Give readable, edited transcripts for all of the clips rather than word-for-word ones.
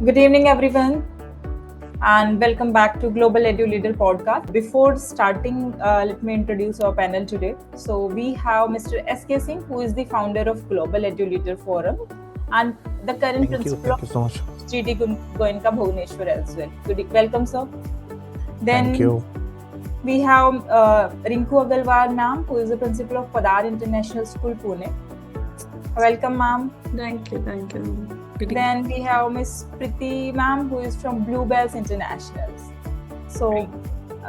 Good evening, everyone, and welcome back to Global Edu Leader podcast. Before starting, let me introduce our panel today. So, we have Mr. S.K. Singh, who is the founder of Global Edu Leader Forum and the current Thank you. principal of Thank you so much. GD Goenka Bhubaneswar as well. Welcome, sir. Thank Then you. we have Rinku Agarwal, ma'am, who is the principal of Padar International School, Pune. Welcome, ma'am. Thank you. Good Then we have Miss Priti ma'am, who is from Bluebells Internationals. So,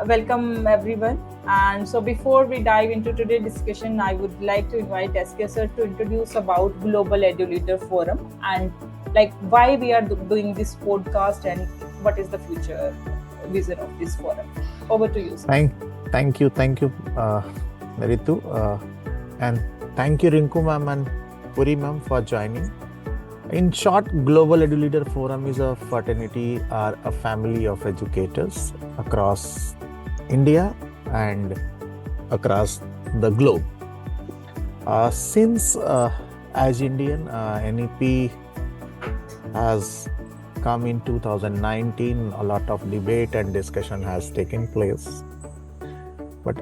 welcome everyone. And so, before we dive into today's discussion, I would like to invite SK sir to introduce about Global Edu Leader Forum and like why we are doing this podcast and what is the future vision of this forum. Over to you, sir. Thank you, Ritu, and thank you, Rinku ma'am and Puri ma'am for joining. In short, Global Edu Leader Forum is a fraternity or a family of educators across India and across the globe. Since as Indian, NEP has come in 2019, a lot of debate and discussion has taken place. But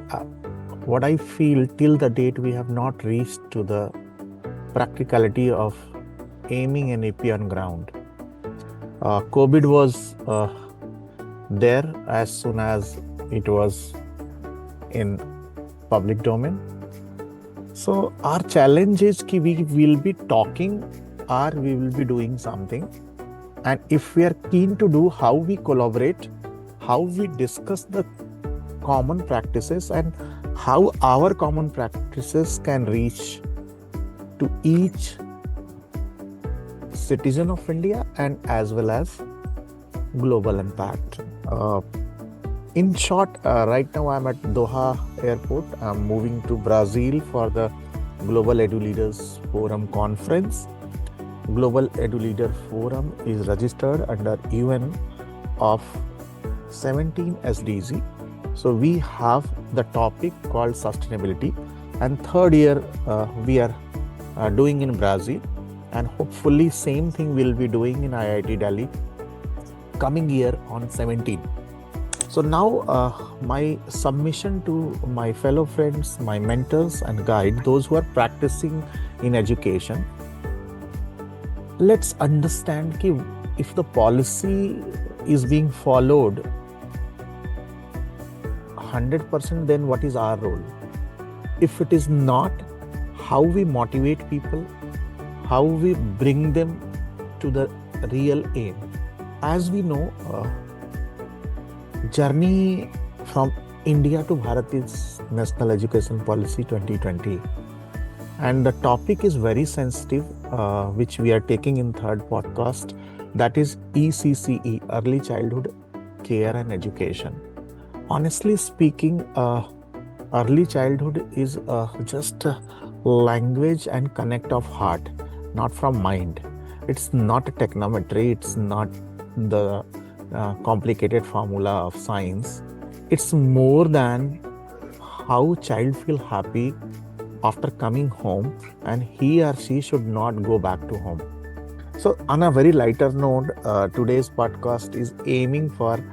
what I feel till the date, we have not reached to the practicality of aiming NEP on ground. COVID was there as soon as it was in public domain. So our challenge is that we will be talking or we will be doing something. And if we are keen to do, how we collaborate, how we discuss the common practices and how our common practices can reach to each citizen of India and as well as global impact. In short, right now I'm at Doha Airport. I'm moving to Brazil for the Global Edu Leaders Forum conference. Global Edu Leader Forum is registered under UN of 17 SDG. So we have the topic called sustainability, and third year we are doing in Brazil, and hopefully same thing we'll be doing in IIT Delhi coming year on 17. So now my submission to my fellow friends, my mentors and guide, those who are practicing in education, let's understand if the policy is being followed 100%, then what is our role? If it is not, how we motivate people, how we bring them to the real aim. As we know, journey from India to Bharat is National Education Policy 2020. And the topic is very sensitive, which we are taking in third podcast, that is ECCE, Early Childhood Care and Education. Honestly speaking, early childhood is just a language and connect of heart, not from mind. It's not a technometry, it's not the complicated formula of science. It's more than how child feel happy after coming home and he or she should not go back to home. So on a very lighter note, today's podcast is aiming for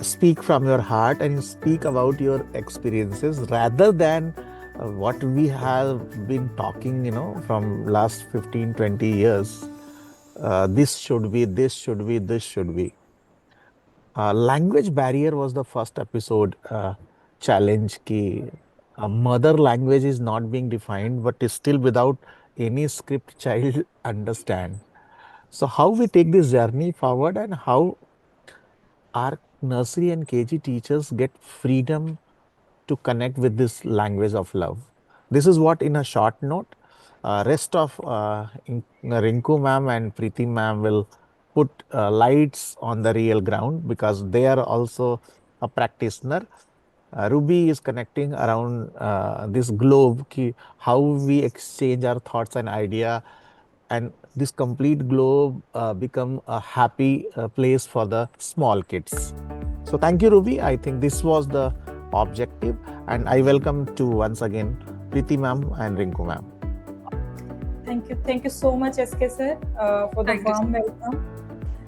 speak from your heart and speak about your experiences rather than what we have been talking, from last 15-20 years. This should be, this should be, this should be. Language barrier was the first episode challenge. Mother language is not being defined, but is still without any script child understand. So how we take this journey forward and how our nursery and KG teachers get freedom to connect with this language of love. This is what in a short note. Rest of Rinku ma'am and Preeti ma'am will put lights on the real ground because they are also a practitioner. Ruby is connecting around this globe, how we exchange our thoughts and idea, and this complete globe become a happy place for the small kids. So thank you, Ruby. I think this was the objective, and I welcome to once again Preeti ma'am and Rinku ma'am. Thank you so much, SK sir, for the warm welcome.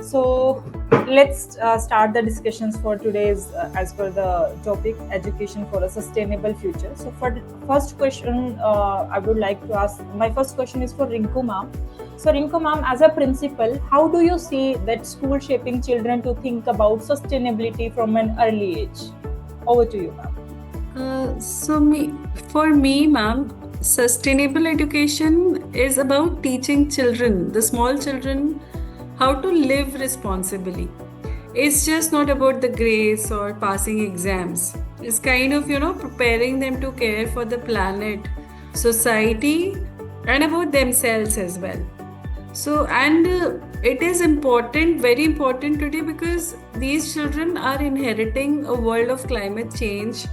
So let's start the discussions for today's, as per the topic, education for a sustainable future. So for the first question, I would like to ask. My first question is for Rinku ma'am. So Rinku ma'am, as a principal, how do you see that school shaping children to think about sustainability from an early age? Over to you, ma'am. For me, ma'am, sustainable education is about teaching children, the small children, how to live responsibly. It's just not about the grades or passing exams. It's kind of, preparing them to care for the planet, society, and about themselves as well. So, and it is important, very important today, because these children are inheriting a world of climate change,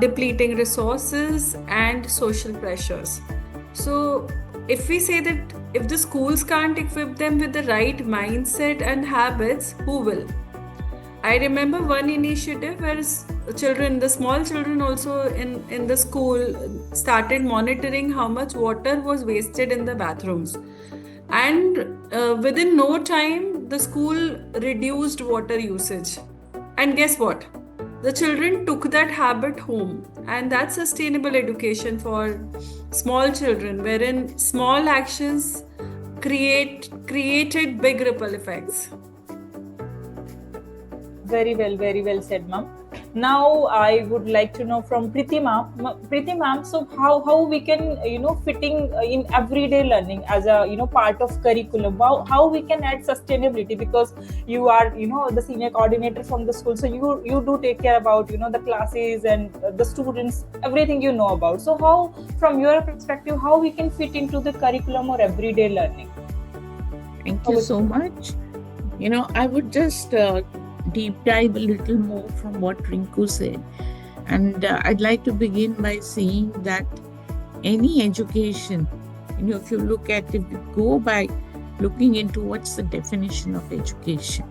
depleting resources, and social pressures. So, if we say that if the schools can't equip them with the right mindset and habits, who will? I remember one initiative where the small children also in the school started monitoring how much water was wasted in the bathrooms. And within no time, the school reduced water usage. And guess what? The children took that habit home. And that's sustainable education for small children, wherein small actions created big ripple effects. Very well said, ma'am. Now I would like to know from Preeti ma'am. Preeti ma'am, so how we can fitting in everyday learning as a part of curriculum. How we can add sustainability, because you are the senior coordinator from the school, so you do take care about the classes and the students, everything you know about. So how, from your perspective, how we can fit into the curriculum or everyday learning? Thank you so much. I would just deep dive a little more from what Rinku said. And I'd like to begin by saying that any education, if you go by looking into what's the definition of education.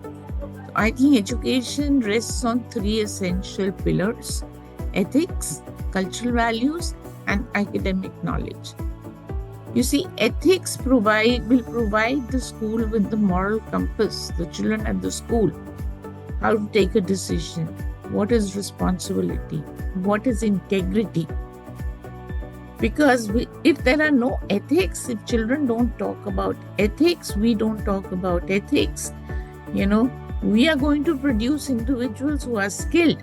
I think education rests on three essential pillars: ethics, cultural values, and academic knowledge. You see, ethics will provide the school with the moral compass, the children at the school, how to take a decision, what is responsibility, what is integrity. Because if there are no ethics, if children don't talk about ethics, we don't talk about ethics, we are going to produce individuals who are skilled,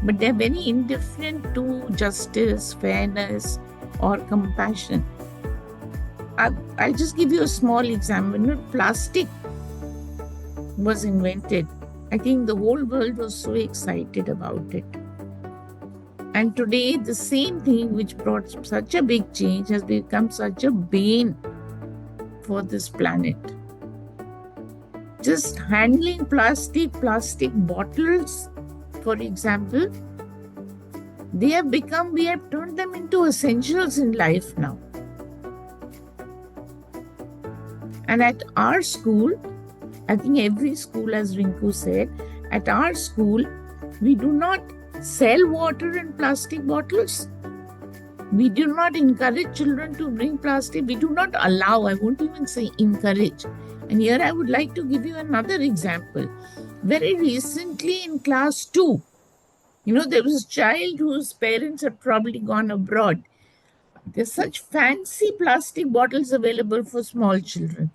but they're very indifferent to justice, fairness, or compassion. I'll just give you a small example. When plastic was invented, I think the whole world was so excited about it. And today, the same thing which brought such a big change has become such a bane for this planet. Just handling plastic bottles, for example, we have turned them into essentials in life now. And at our school, I think every school, as Rinku said, at our school, we do not sell water in plastic bottles. We do not encourage children to bring plastic. We do not allow, I won't even say encourage. And here I would like to give you another example. Very recently in class 2, there was a child whose parents had probably gone abroad. There's such fancy plastic bottles available for small children.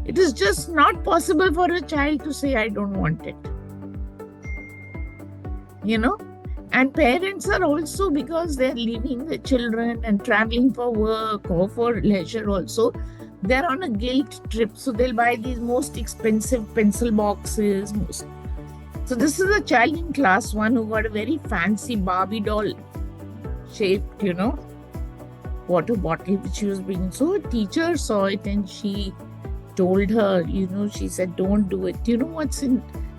It is just not possible for a child to say, I don't want it. And parents are also, because they're leaving the children and traveling for work or for leisure also, they're on a guilt trip. So they'll buy these most expensive pencil boxes. So this is a child in class 1 who got a very fancy Barbie doll shaped, water bottle which she was bringing. So a teacher saw it and she told her, she said, don't do it.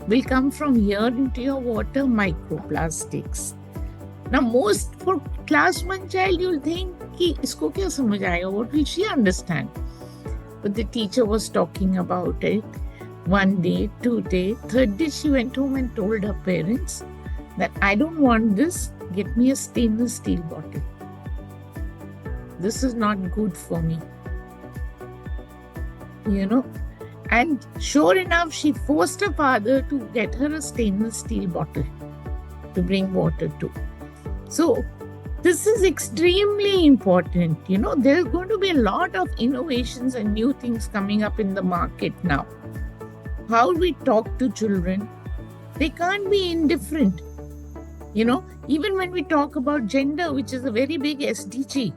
Will come from here into your water? Microplastics. Now, most for class 1 child, you'll think, isko kya samajh aayega? What will she understand? But the teacher was talking about it. 1 day, 2 day, 3rd day, she went home and told her parents that I don't want this. Get me a stainless steel bottle. This is not good for me. And sure enough, she forced her father to get her a stainless steel bottle to bring water to. So this is extremely important. There's going to be a lot of innovations and new things coming up in the market now. How we talk to children, they can't be indifferent. Even when we talk about gender, which is a very big SDG,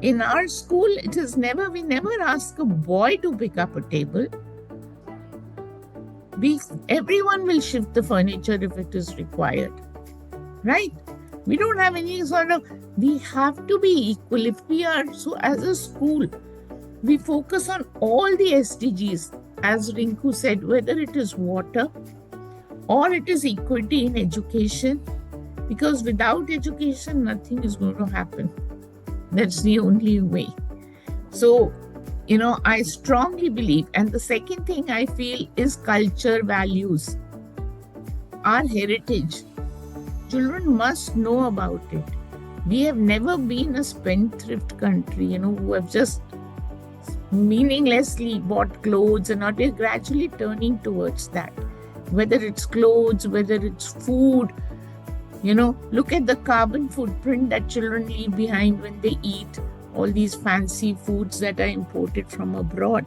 in our school, we never ask a boy to pick up a table. Everyone will shift the furniture if it is required, right? We don't have any we have to be equal. If we are, so as a school, we focus on all the SDGs, as Rinku said, whether it is water or it is equity in education, because without education, nothing is going to happen. That's the only way. So, I strongly believe. And the second thing I feel is culture, values, our heritage. Children must know about it. We have never been a spendthrift country, who have just meaninglessly bought clothes and not. We're gradually turning towards that. Whether it's clothes, whether it's food, look at the carbon footprint that children leave behind when they eat all these fancy foods that are imported from abroad.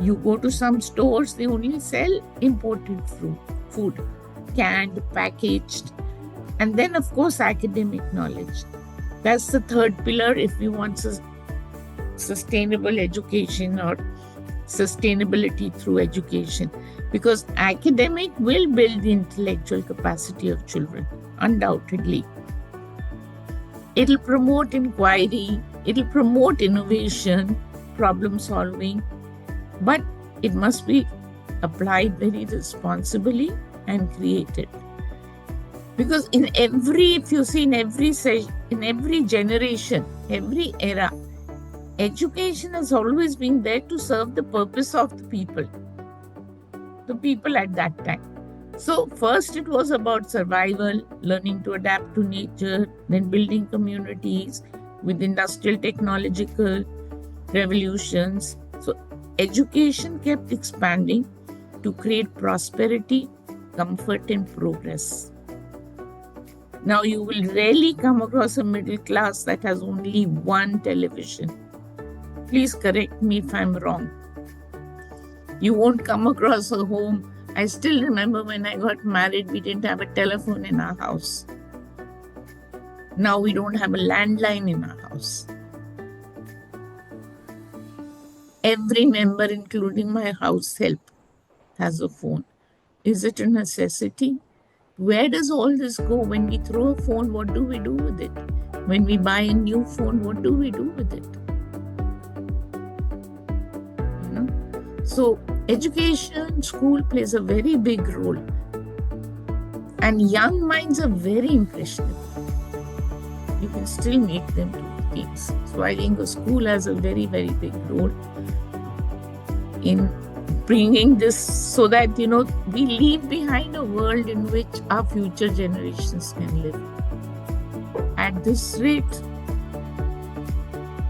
You go to some stores, they only sell imported food, canned, packaged. And then, of course, academic knowledge. That's the third pillar if we want sustainable education or sustainability through education. Because academic will build the intellectual capacity of children, undoubtedly. It'll promote inquiry, it'll promote innovation, problem solving, but it must be applied very responsibly and created. Because if you see in every generation, every era, education has always been there to serve the purpose of the people at that time. So first it was about survival, learning to adapt to nature, then building communities with industrial technological revolutions. So education kept expanding to create prosperity, comfort and progress. Now you will rarely come across a middle class that has only one television. Please correct me if I'm wrong. You won't come across a home. I still remember when I got married, we didn't have a telephone in our house. Now we don't have a landline in our house. Every member, including my house help, has a phone. Is it a necessity? Where does all this go? When we throw a phone, what do we do with it? When we buy a new phone, what do we do with it? So education, school plays a very big role. And young minds are very impressionable. You can still make them do things. So I think the school has a very, very big role in bringing this so that, we leave behind a world in which our future generations can live. At this rate,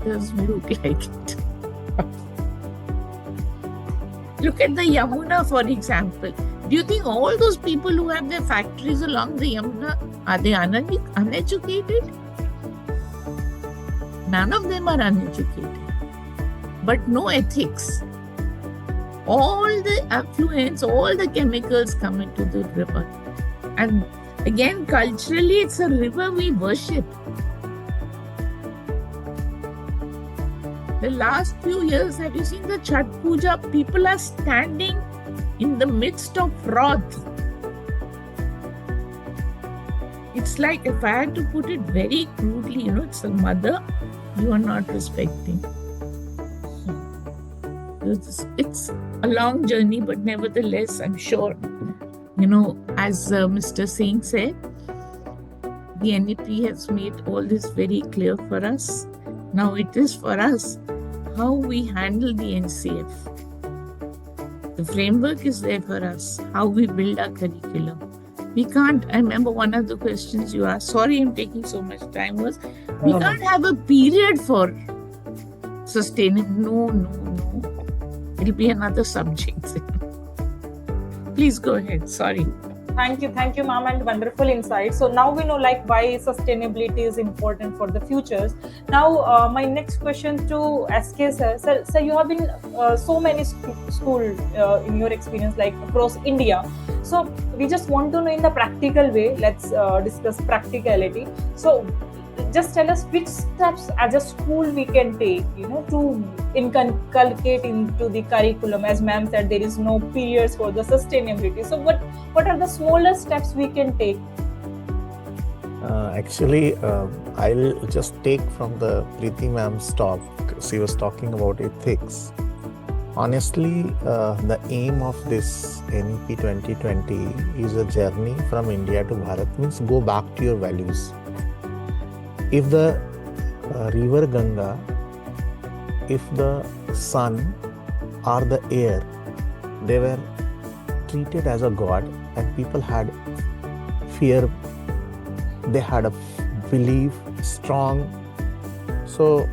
it doesn't look like it. Look at the Yamuna, for example. Do you think all those people who have their factories along the Yamuna, are they uneducated? None of them are uneducated. But no ethics. All the affluents, all the chemicals come into the river. And again, culturally, it's a river we worship. The last few years, have you seen the Chhat Puja? People are standing in the midst of froth. It's like, if I had to put it very crudely, it's a mother you are not respecting. It's a long journey, but nevertheless, I'm sure, as Mr. Singh said, the NEP has made all this very clear for us. Now it is for us how we handle the NCF. The framework is there for us, how we build our curriculum. We can't, I remember one of the questions you asked, sorry I'm taking so much time, was we can't have a period for sustaining. No. it'll be another subject. Please go ahead. Sorry. Thank you, ma'am, and wonderful insight. So now we know like why sustainability is important for the futures. Now, my next question to SK sir. Sir, you have been so many school in your experience, like across India. So we just want to know in the practical way. Let's discuss practicality. So just tell us which steps as a school we can take, to inculcate into the curriculum. As ma'am said, there is no periods for the sustainability. So what are the smallest steps we can take? Actually, I'll just take from the Preeti ma'am's talk. She was talking about ethics. Honestly, the aim of this NEP 2020 is a journey from India to Bharat, means go back to your values. If the river Ganga, if the sun or the air, they were treated as a god and people had fear, they had a belief strong. So,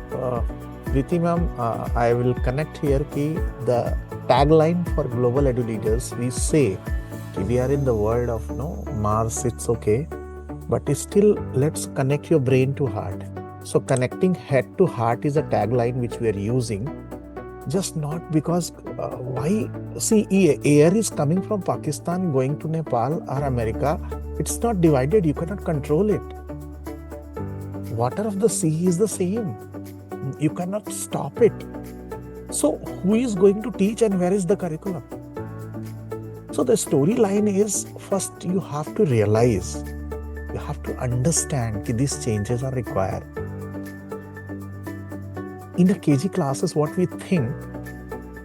Preeti ma'am, I will connect here ki the tagline for global edu leaders, we say we are in the world of Mars, it's okay. But still, let's connect your brain to heart. So connecting head to heart is a tagline which we are using. Just not because why? See, air is coming from Pakistan going to Nepal or America. It's not divided. You cannot control it. Water of the sea is the same. You cannot stop it. So who is going to teach and where is the curriculum? So the storyline is, first you have to realize, you have to understand that these changes are required. In the KG classes, what we think,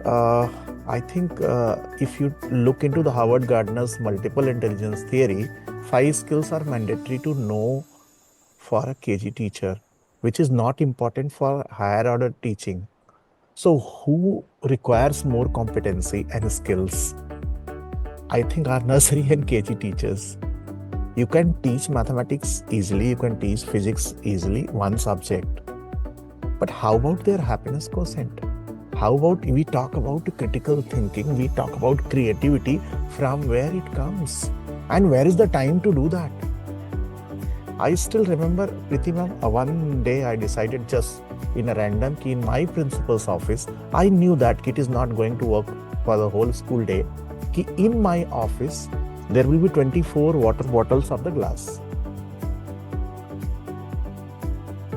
I think if you look into the Howard Gardner's multiple intelligence theory, 5 skills are mandatory to know for a KG teacher, which is not important for higher order teaching. So who requires more competency and skills? I think our nursery and KG teachers. You can teach mathematics easily, you can teach physics easily, one subject. But how about their happiness quotient? How about we talk about critical thinking, we talk about creativity, from where it comes and where is the time to do that? I still remember, Preeti ma'am, one day I decided just in a random key in my principal's office, I knew that it is not going to work for the whole school day. In my office, there will be 24 water bottles of the glass.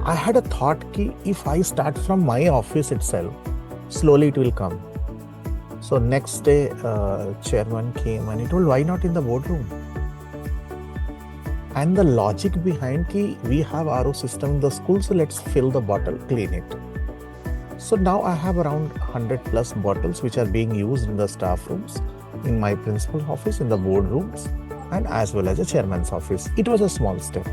I had a thought that if I start from my office itself, slowly it will come. So next day, chairman came and he told, why not in the boardroom? And the logic behind we have RO system in the school, so let's fill the bottle, clean it. So now I have around 100 plus bottles which are being used in the staff rooms, in my principal's office, in the boardrooms, and as well as the chairman's office. It was a small step.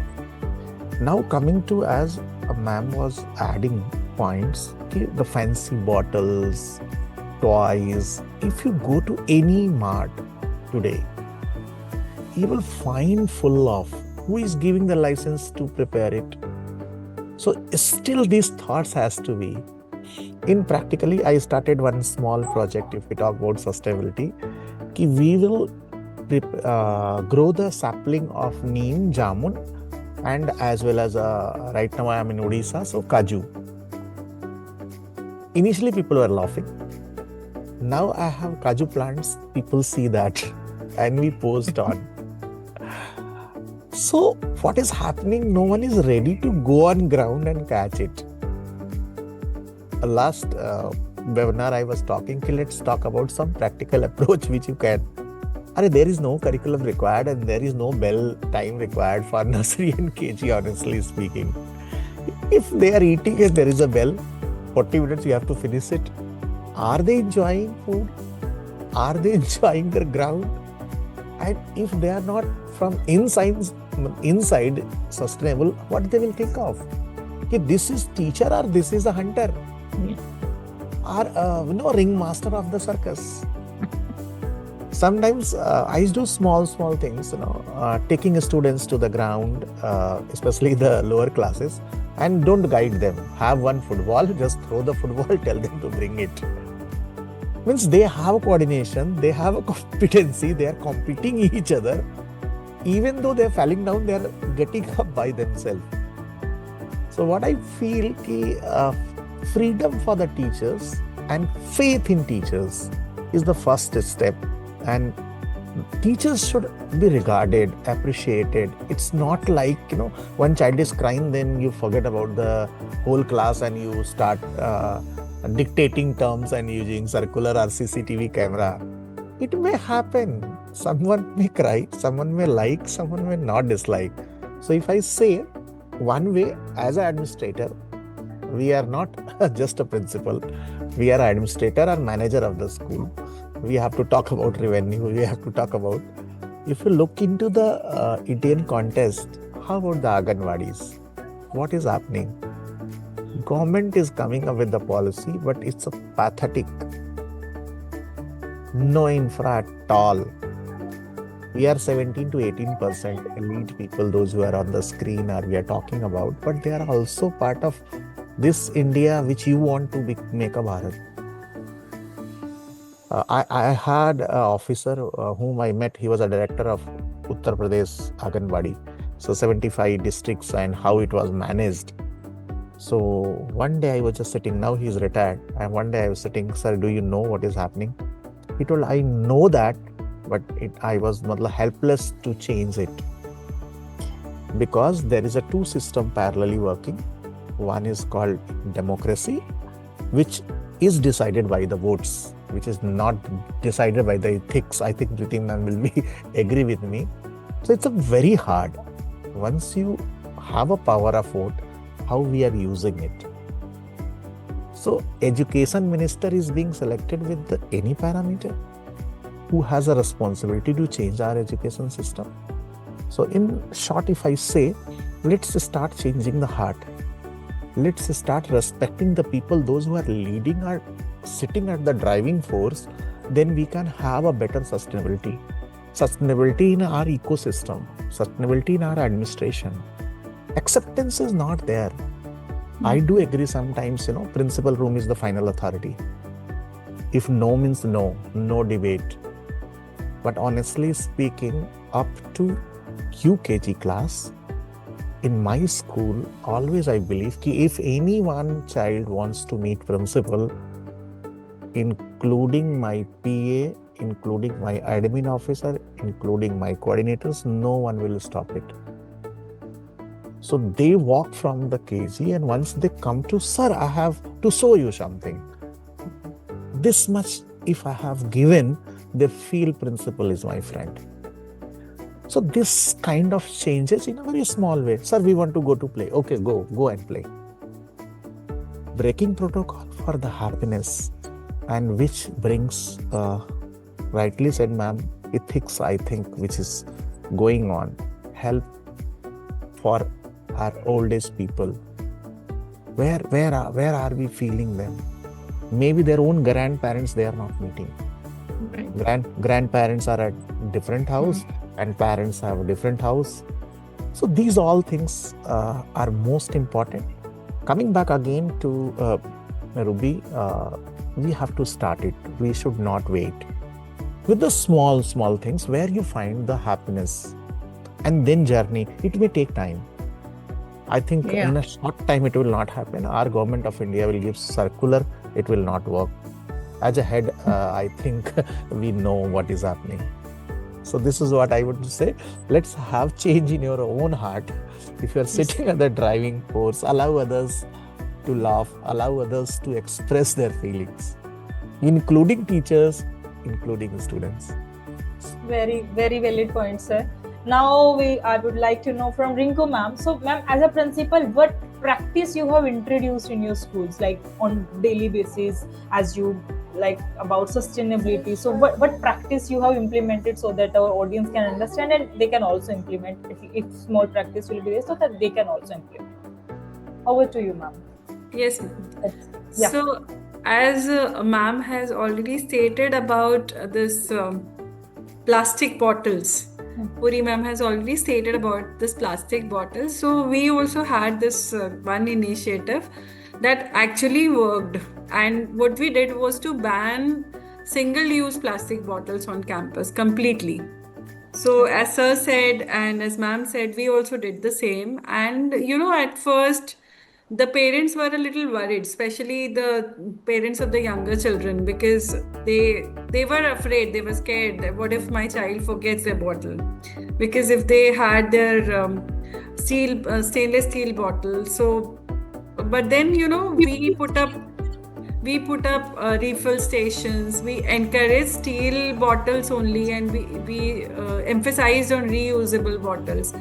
Now coming to, as a ma'am was adding points, the fancy bottles, toys. If you go to any mart today, you will find full of who is giving the license to prepare it. So still these thoughts has to be. In practically, I started one small project, if we talk about sustainability, we will grow the sapling of neem, jamun, and as well as right now I am in Odisha, so kaju. Initially people were laughing. Now I have kaju plants, people see that and we post on. So what is happening? No one is ready to go on ground and catch it. Last webinar I was talking, let's talk about some practical approach which you can. There is no curriculum required and there is no bell time required for nursery and KG, honestly speaking. If they are eating and there is a bell, 40 minutes you have to finish it. Are they enjoying food? Are they enjoying their ground? And if they are not from inside sustainable, what they will think of? If this is teacher or this is a hunter? Or ringmaster of the circus. Sometimes I do small things, taking students to the ground, especially the lower classes, and don't guide them. Have one football, just throw the football, tell them to bring it. Means they have coordination, they have a competency, they are competing each other. Even though they are falling down, they are getting up by themselves. So what I feel ki freedom for the teachers and faith in teachers is the first step, and teachers should be regarded, appreciated. It's not like, one child is crying, then you forget about the whole class and you start dictating terms and using circular or CCTV camera. It may happen. Someone may cry, someone may like, someone may not dislike. So if I say one way, as an administrator, we are not just a principal, we are an administrator or manager of the school. We have to talk about revenue, we have to talk about, if you look into the Indian context, how about the Anganwadis? What is happening? Government is coming up with the policy, but it's a pathetic. No infra at all. We are 17 to 18% elite people, those who are on the screen or we are talking about, but they are also part of this India which you want to make a Bharat. I had an officer whom I met. He was a director of Uttar Pradesh Anganwadi. So 75 districts and how it was managed. So one day I was just sitting, now he is retired. And one day I was sitting, sir, do you know what is happening? He told, I know that, but I was helpless to change it. Because there is a two system parallelly working. One is called democracy, which is decided by the votes, which is not decided by the ethics. I think Pritim ma'am will agree with me. So it's a very hard. Once you have a power of vote, how we are using it. So education minister is being selected with any parameter. Who has a responsibility to change our education system? So in short, if I say, let's start changing the heart. Let's start respecting the people, those who are leading or sitting at the driving force, then we can have a better sustainability. Sustainability in our ecosystem, sustainability in our administration. Acceptance is not there. I do agree sometimes, principal room is the final authority. If no means no, no debate. But honestly speaking, up to UKG class, in my school, always I believe that if any one child wants to meet principal, including my PA, including my admin officer, including my coordinators, no one will stop it. So they walk from the KG, and once they come to, sir, I have to show you something. This much if I have given, they feel principal is my friend. So this kind of changes in a very small way. Sir, we want to go to play. Okay, go and play. Breaking protocol for the happiness, and which brings, rightly said ma'am, ethics, I think, which is going on. Help for our old age people. Where are we feeling them? Maybe their own grandparents they are not meeting. Right. Grandparents are at different house and parents have a different house. So these all things are most important. Coming back again to Ruby, we have to start it. We should not wait. With the small things where you find the happiness, and then journey, it may take time. I think in a short time it will not happen. Our government of India will give circular, it will not work. As a head, I think we know what is happening. So this is what I would say. Let's have change in your own heart. If you are sitting at the driving force, allow others to laugh, allow others to express their feelings, including teachers, including students. Very, very valid point, sir. Now I would like to know from Rinku ma'am. So ma'am, as a principal, what practice you have introduced in your schools, like on daily basis, as you like about sustainability? So what practice you have implemented so that our audience can understand and they can also implement, if small practice will be there, so that they can also implement. Over to you, ma'am. Yes. Yeah. So, as ma'am has already stated about this plastic bottles, Puri ma'am has already stated about this plastic bottles. So, we also had this one initiative that actually worked. And what we did was to ban single-use plastic bottles on campus completely. So as sir said and as ma'am said, we also did the same. And at first the parents were a little worried, especially the parents of the younger children, because they were afraid, they were scared that what if my child forgets their bottle? Because if they had their stainless steel bottle, but then we put up refill stations. We encourage steel bottles only, and we emphasized on reusable bottles.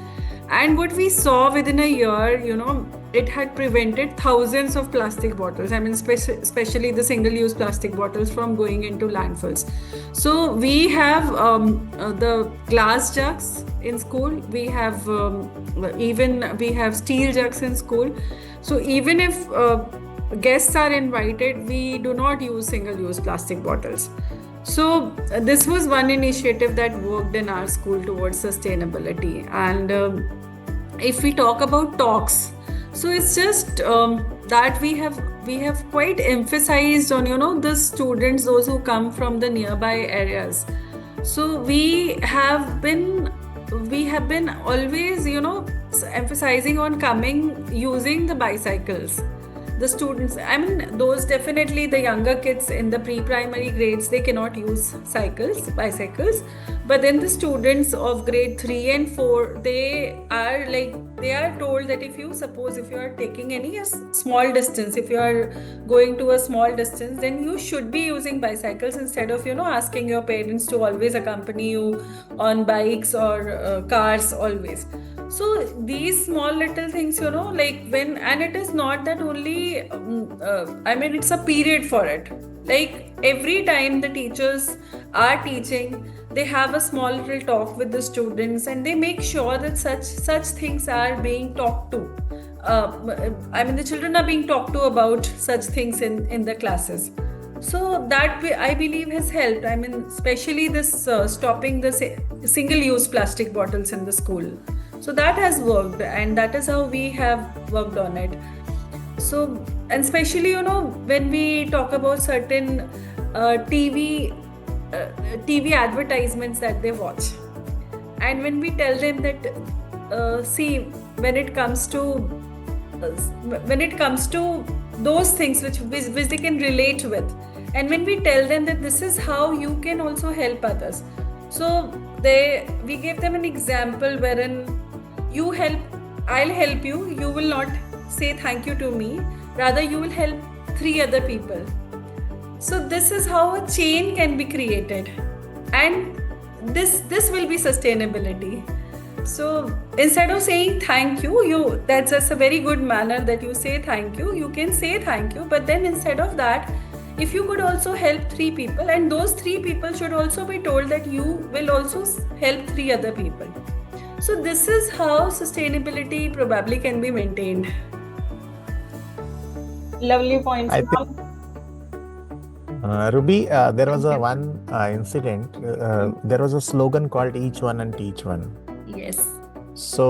And what we saw within a year, it had prevented thousands of plastic bottles. I mean, especially the single-use plastic bottles from going into landfills. So we have the glass jugs in school. We have we have steel jugs in school. So even if guests are invited, we do not use single-use plastic bottles. So this was one initiative that worked in our school towards sustainability. And if we talk about talks, so it's just that we have quite emphasized on the students, those who come from the nearby areas. So we have been always emphasizing on using the bicycles. The students, I mean, those definitely the younger kids in the pre-primary grades, they cannot use bicycles. But then the students of grade 3 and 4, they are told that if you are taking any small distance, if you are going to a small distance, then you should be using bicycles instead of asking your parents to always accompany you on bikes or cars always. So these small little things, and it is not that only, it's a period for it. Like every time the teachers are teaching, they have a small little talk with the students, and they make sure that such things are being talked to. The children are being talked to about such things in the classes. So that I believe has helped. I mean, especially this stopping the single-use plastic bottles in the school. So that has worked, and that is how we have worked on it. So, and especially, when we talk about certain TV advertisements that they watch, and when we tell them that, when it comes to those things which they can relate with, and when we tell them that this is how you can also help others, so we gave them an example wherein I'll help you. You will not say thank you to me. Rather, you will help 3 other people. So this is how a chain can be created, and this will be sustainability. So instead of saying thank you, that's just a very good manner that you say thank you. You can say thank you, but then instead of that, if you could also help 3 people, and those 3 people should also be told that you will also help 3 other people. So this is how sustainability probably can be maintained. Lovely points. I think, Ruby, there was one incident. There was a slogan called "Each one and teach one." Yes. So,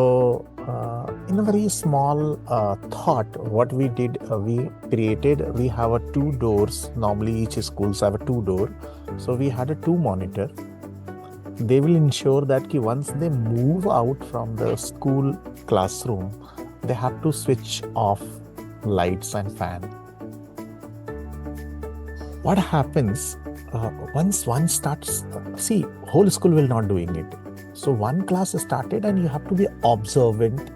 in a very small thought, what we did, we have 2 doors. Normally, each schools have a 2 door. So we had a 2 monitor. They will ensure that once they move out from the school classroom, they have to switch off lights and fan. What happens once one starts, whole school will not doing it. So one class started, and you have to be observant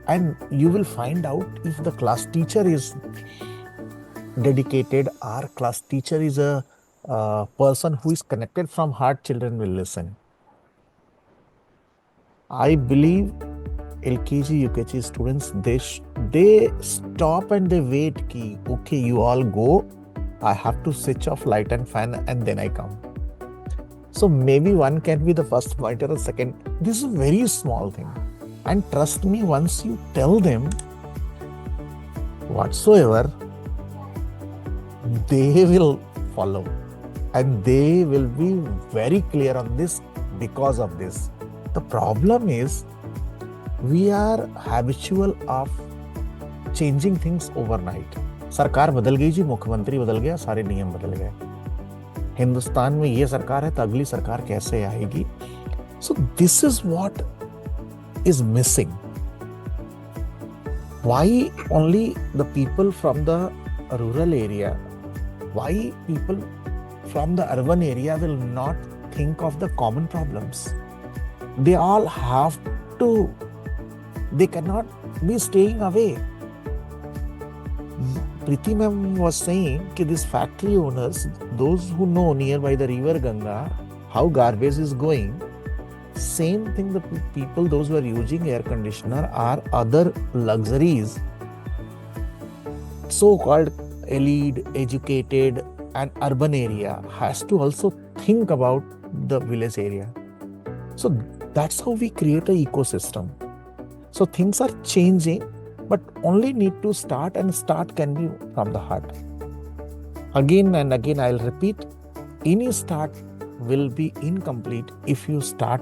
and you will find out if the class teacher is dedicated. Our class teacher is a person who is connected from heart. Children will listen. I believe LKG, UKG students, they stop and they wait. Okay, you all go. I have to switch off light and fan, and then I come. So maybe one can be the first pointer or second. This is a very small thing. And trust me, once you tell them whatsoever, they will follow. And they will be very clear on this because of this. The problem is, we are habitual of changing things overnight. सरकार बदल गई जी, मुख्यमंत्री बदल गया, सारे नियम बदल गए. हिंदुस्तान में ये सरकार है तो अगली सरकार कैसे आएगी. So this is what is missing. Why only the people from the rural area, why people from the urban area will not think of the common problems? They all have to, they cannot be staying away. Preeti ma'am was saying that these factory owners, those who know nearby the river Ganga, how garbage is going, same thing the people, those who are using air conditioner or other luxuries, so-called elite, educated and urban area has to also think about the village area. So that's how we create an ecosystem. So things are changing, but only need to start, and start can be from the heart. Again and again, I'll repeat, any start will be incomplete if you start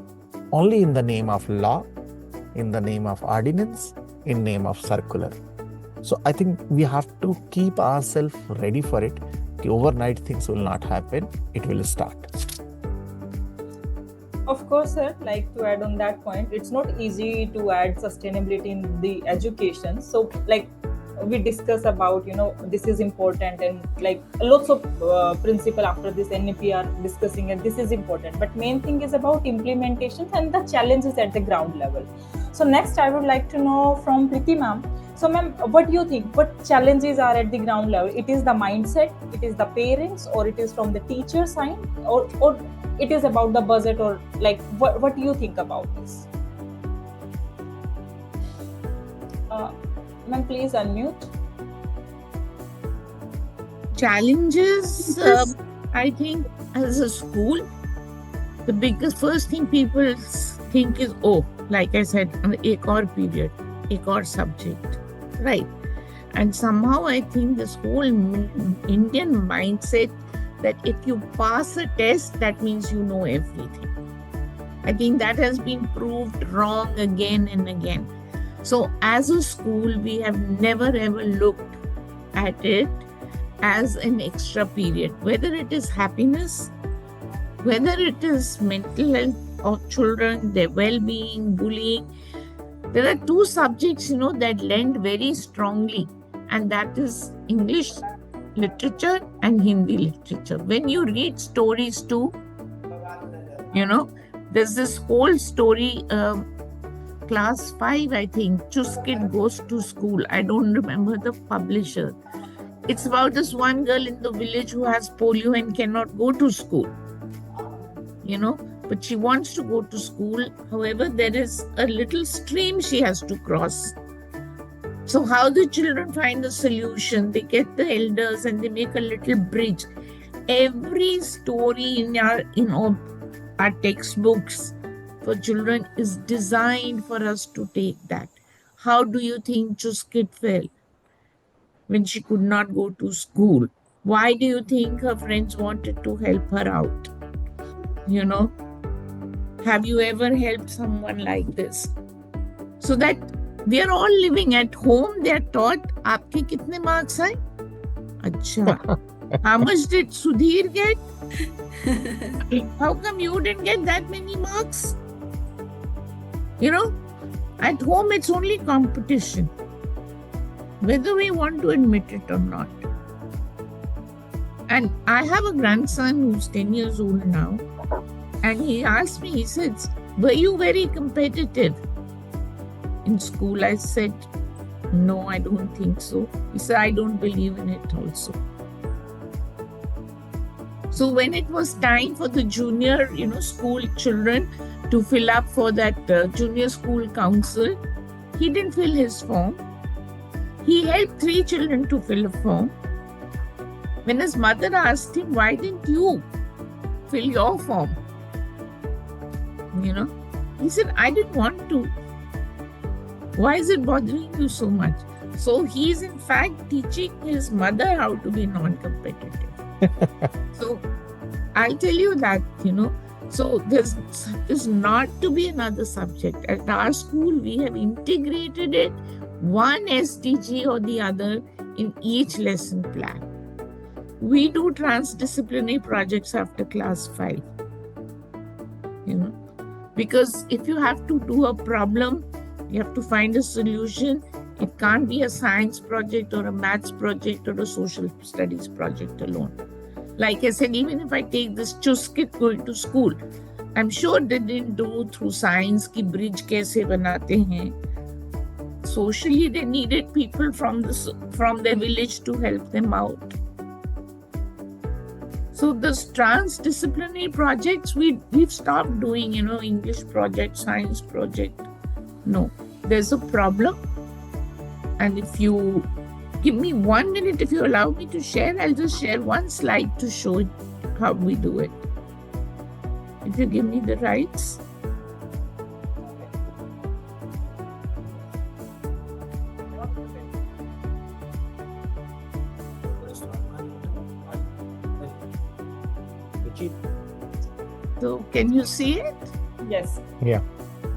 only in the name of law, in the name of ordinance, in name of circular. So I think we have to keep ourselves ready for it. Overnight things will not happen. It will start. Of course, sir, like to add on that point, it's not easy to add sustainability in the education. So like we discuss about, this is important, and like lots of principle after this NEP are discussing, and this is important. But main thing is about implementation and the challenges at the ground level. So next I would like to know from Preeti ma'am. So ma'am, what do you think? What challenges are at the ground level? It is the mindset, it is the parents, or it is from the teacher side, or it is about the budget, or like what do you think about this? Ma'am, please unmute. Challenges, I think, as a school, the biggest first thing people think is, like I said, an ek aur period, ek aur subject, right? And somehow I think this whole Indian mindset that if you pass a test, that means you know everything. I think that has been proved wrong again and again. So as a school, we have never ever looked at it as an extra period, whether it is happiness, whether it is mental health of children, their well-being, bullying. There are two subjects, that lend very strongly, and that is English literature and Hindi literature. When you read stories too, there's this whole story, class 5, I think, Chuskit Goes to School. I don't remember the publisher. It's about this one girl in the village who has polio and cannot go to school, but she wants to go to school. However, there is a little stream she has to cross. So how the children find a solution? They get the elders and they make a little bridge. Every story in our textbooks for children is designed for us to take that. How do you think Chuskit felt when she could not go to school? Why do you think her friends wanted to help her out? Have you ever helped someone like this? So that we are all living at home. They are taught, aapke kitne marks aaye? Acha. How much did Sudhir get? How come you didn't get that many marks? At home it's only competition, whether we want to admit it or not. And I have a grandson who's 10 years old now, and he asked me, he says, were you very competitive in school? I said, no, I don't think so. He said, I don't believe in it also. So when it was time for the junior, school children to fill up for that junior school council, he didn't fill his form. He helped 3 children to fill a form. When his mother asked him, why didn't you fill your form? He said, I didn't want to. Why is it bothering you so much? So he is in fact teaching his mother how to be non-competitive. So I'll tell you that, so there's not to be another subject. At our school, we have integrated it, one SDG or the other, in each lesson plan. we do transdisciplinary projects after class 5. Because if you have to do a problem, you have to find a solution. It can't be a science project or a maths project or a social studies project alone. Like I said, even if I take this Chus kid going to school, I'm sure they didn't do through science ki bridge kaise banate hain. Socially, they needed people from their village to help them out. So this transdisciplinary projects, we've stopped doing, English project, science project. No, there's a problem. And if you give me 1 minute, if you allow me to share, I'll just share one slide to show it, how we do it. If you give me the rights. So can you see it? Yes. Yeah.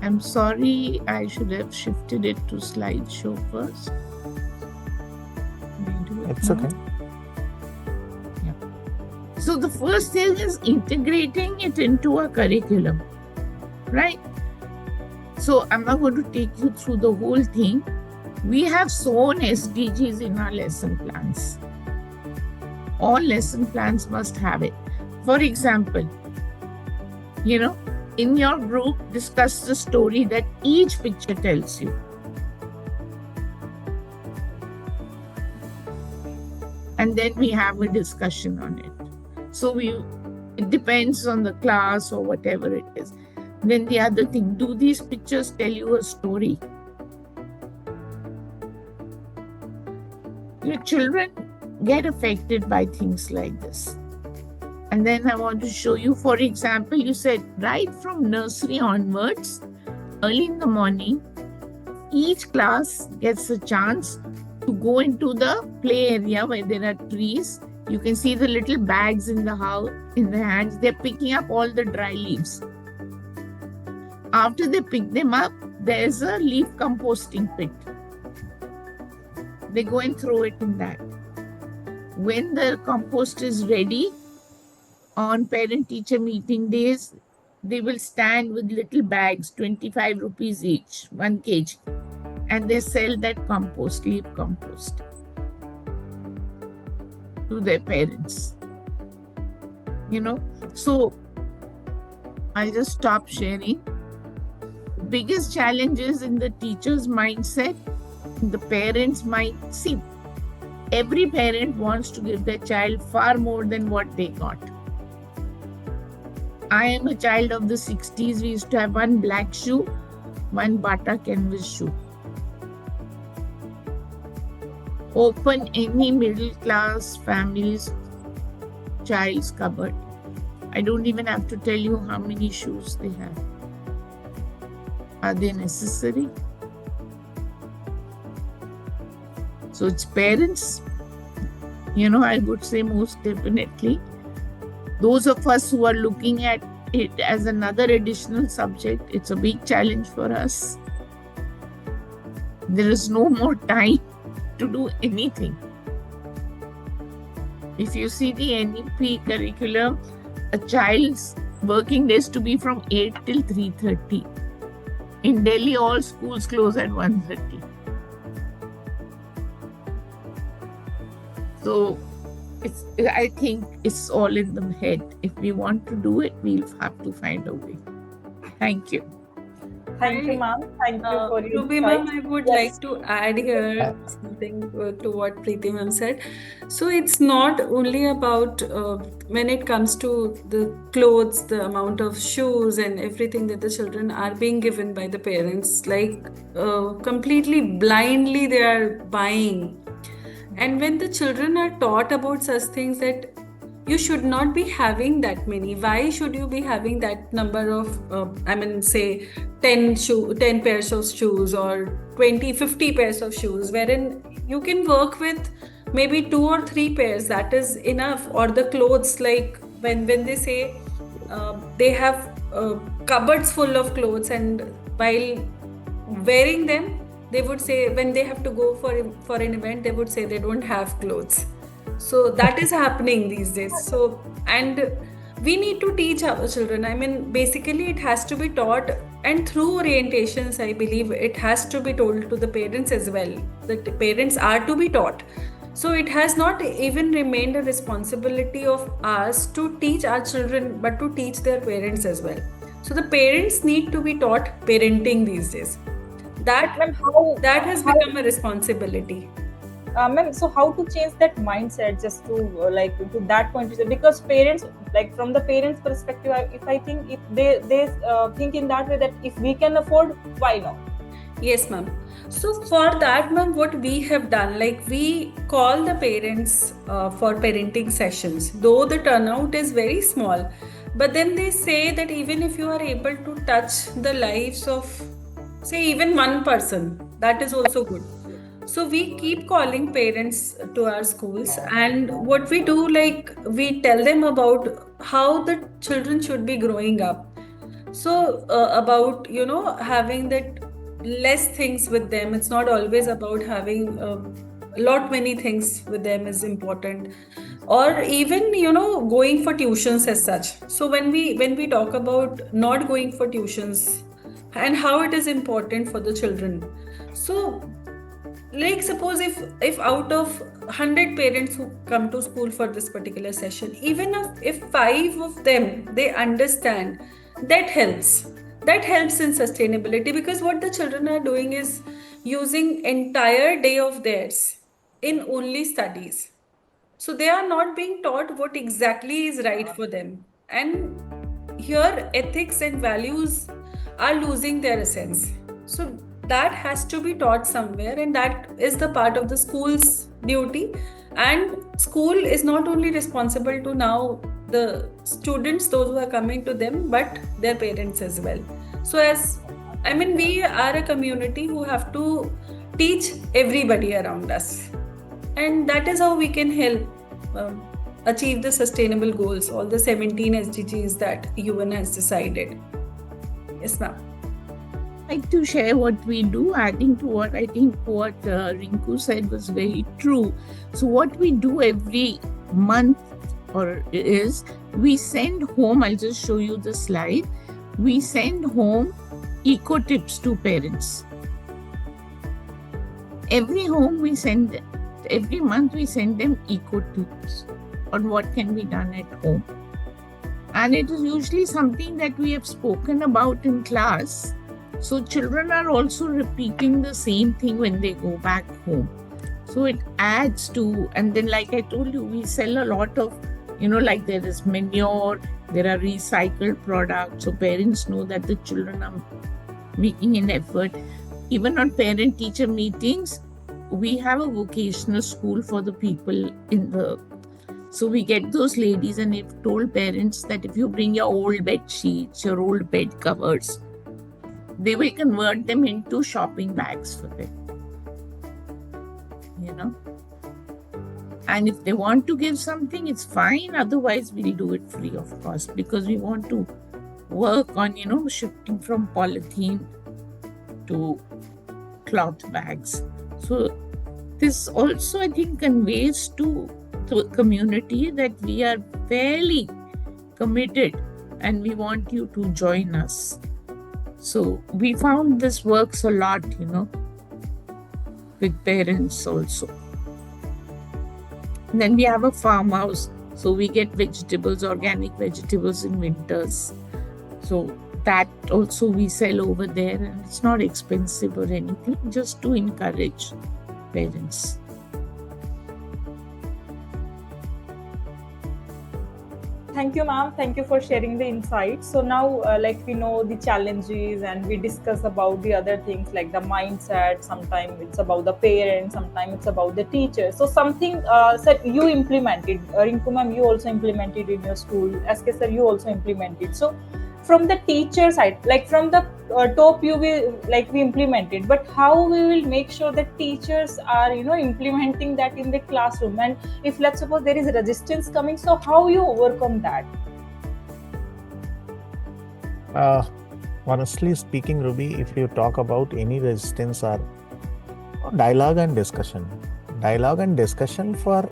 I'm sorry, I should have shifted it to slideshow first. It's okay. Yeah. So the first thing is integrating it into a curriculum, right? So I'm not going to take you through the whole thing. We have shown SDGs in our lesson plans. All lesson plans must have it. For example, in your group, discuss the story that each picture tells you. And then we have a discussion on it. So it depends on the class or whatever it is. Then the other thing, do these pictures tell you a story? Your children get affected by things like this. And then I want to show you, for example, you said right from nursery onwards, early in the morning, each class gets a chance to go into the play area where there are trees. You can see the little bags in the hands. They're picking up all the dry leaves. After they pick them up, there's a leaf composting pit. They go and throw it in that. When the compost is ready, on parent-teacher meeting days, they will stand with little bags, 25 rupees each, 1 kg, and they sell that compost, leaf compost, to their parents. So I'll just stop sharing. The biggest challenge is in the teacher's mindset, in the parents' mind. See, every parent wants to give their child far more than what they got. I am a child of the 60s. We used to have 1 black shoe, 1 Bata canvas shoe. Open any middle class family's child's cupboard. I don't even have to tell you how many shoes they have. Are they necessary? So it's parents, I would say most definitely. Those of us who are looking at it as another additional subject, it's a big challenge for us. There is no more time to do anything. If you see the NEP curriculum, a child's working days to be from 8 till 3:30. In Delhi, all schools close at 1:30. So I think it's all in the head. If we want to do it, we'll have to find a way. Thank you. Thank you, ma'am. Thank you for your Ruby insight. ma'am, I would Yes. like to add here something to what Preeti ma'am said. So it's not only about when it comes to the clothes, the amount of shoes and everything that the children are being given by the parents, like completely blindly they are buying. And when the children are taught about such things that you should not be having that many, why should you be having that number of, say 10 pairs of shoes or 20, 50 pairs of shoes, wherein you can work with maybe 2 or 3 pairs, that is enough. Or the clothes, like when they say they have cupboards full of clothes, and while wearing them, they would say when they have to go for an event, they would say they don't have clothes. So that is happening these days. So, and we need to teach our children. I mean, basically, it has to be taught, and through orientations, I believe it has to be told to the parents as well. That the parents are to be taught. So it has not even remained a responsibility of us to teach our children, but to teach their parents as well. So the parents need to be taught parenting these days. That Ma'am, how has how become a responsibility. ma'am, so how to change that mindset just to like to that point? Because parents, like from the parents' perspective, if I think if they think in that way that if we can afford, why not? Yes, ma'am. So for that, ma'am, what we have done, like we call the parents for parenting sessions, though the turnout is very small, but then they say that even if you are able to touch the lives of, say, even one person, that is also good. So we keep calling parents to our schools, and what we do, like we tell them about how the children should be growing up. So about having that less things with them. It's not always about having a lot many things with them is important, or even going for tuitions as such. So when we talk about not going for tuitions and how it is important for the children. So like suppose if out of 100 parents who come to school for this particular session, even if 5 of them they understand, that helps in sustainability, because what the children are doing is using entire day of theirs in only studies. So they are not being taught what exactly is right for them, and here ethics and values are losing their essence. So that has to be taught somewhere, and that is the part of the school's duty. And school is not only responsible to now the students, those who are coming to them, but their parents as well. So we are a community who have to teach everybody around us, and that is how we can help achieve the sustainable goals, all the 17 SDGs that UN has decided. Yes, ma'am. Like to share what we do, adding to what I think what Rinku said was very true. So what we do every month is we send home, I'll just show you the slide, we send home eco tips to parents. Every month we send them eco tips on what can be done at home. And it is usually something that we have spoken about in class. So children are also repeating the same thing when they go back home. So it adds to, and then like I told you, we sell a lot of, like there is manure, there are recycled products. So parents know that the children are making an effort. Even on parent-teacher meetings, we have a vocational school for the people so we get those ladies, and we've told parents that if you bring your old bed sheets, your old bed covers, they will convert them into shopping bags for them. And if they want to give something, it's fine. Otherwise, we'll do it free of cost, because we want to work on, shifting from polythene to cloth bags. So this also, I think, conveys to the community that we are fairly committed and we want you to join us. So we found this works a lot, with parents also. And then we have a farmhouse, so we get vegetables, organic vegetables in winters. So that also we sell over there, and it's not expensive or anything, just to encourage parents. Thank you, ma'am. Thank you for sharing the insights. So now, like we know the challenges, and we discuss about the other things like the mindset. Sometimes it's about the parents, sometimes it's about the teachers. So something sir, you implemented, Rinku ma'am, you also implemented in your school. SK sir, you also implemented. So from the teacher side, like from the top, we implemented, but how we will make sure that teachers are implementing that in the classroom? And if let's suppose there is resistance coming, so how you overcome that? Honestly speaking, Ruby, if you talk about any resistance or dialogue and discussion for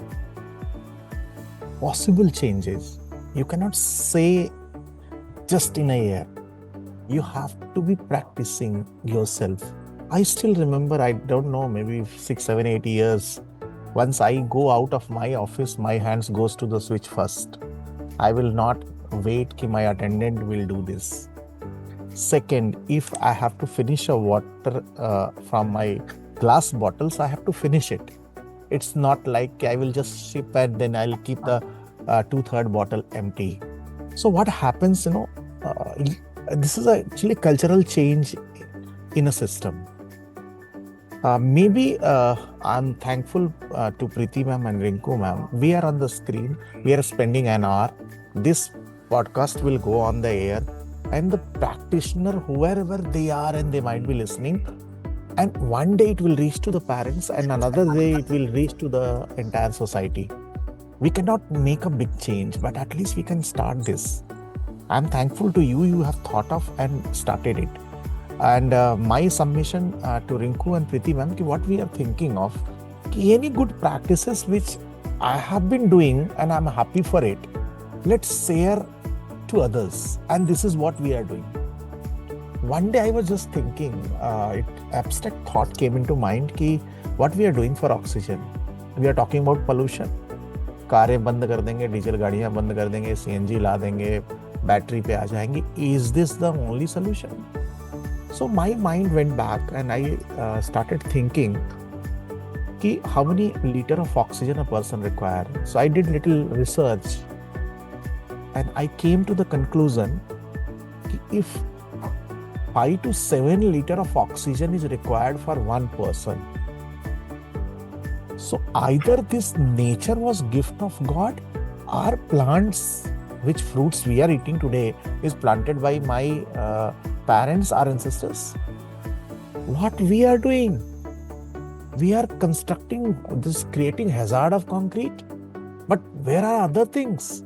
possible changes. You cannot say just in a year. You have to be practicing yourself. I still remember, I don't know, maybe 6, 7, 8 years. Once I go out of my office, my hands goes to the switch first. I will not wait कि my attendant will do this. Second, if I have to finish a water from my glass bottles, I have to finish it. It's not like I will just sip and then I'll keep the 2/3 bottle empty. So what happens, this is actually cultural change in a system. Maybe I'm thankful to Preeti ma'am and Rinku ma'am. We are on the screen. We are spending an hour. This podcast will go on the air, and the practitioner, whoever they are, and they might be listening. And one day it will reach to the parents, and another day it will reach to the entire society. We cannot make a big change, but at least we can start this. I'm thankful to you. You have thought of and started it. And my submission to Rinku and Preeti ma'am, what we are thinking of, any good practices which I have been doing and I'm happy for it, let's share to others. And this is what we are doing. One day I was just thinking, abstract thought came into mind कि what we are doing for oxygen. We are talking about pollution. कारें बंद कर देंगे, diesel गाड़ियां बंद कर देंगे, CNG ला देंगे, बैटरी पे आ जाएंगे. Is this the only solution? So my mind went back and I started thinking कि how many liter of oxygen a person requires. So I did little research and I came to the conclusion कि if 5 to 7 liter of oxygen is required for one person. So either this nature was gift of God, or plants, which fruits we are eating today is planted by my parents or ancestors. What we are doing? We are constructing this, creating hazard of concrete. But where are other things?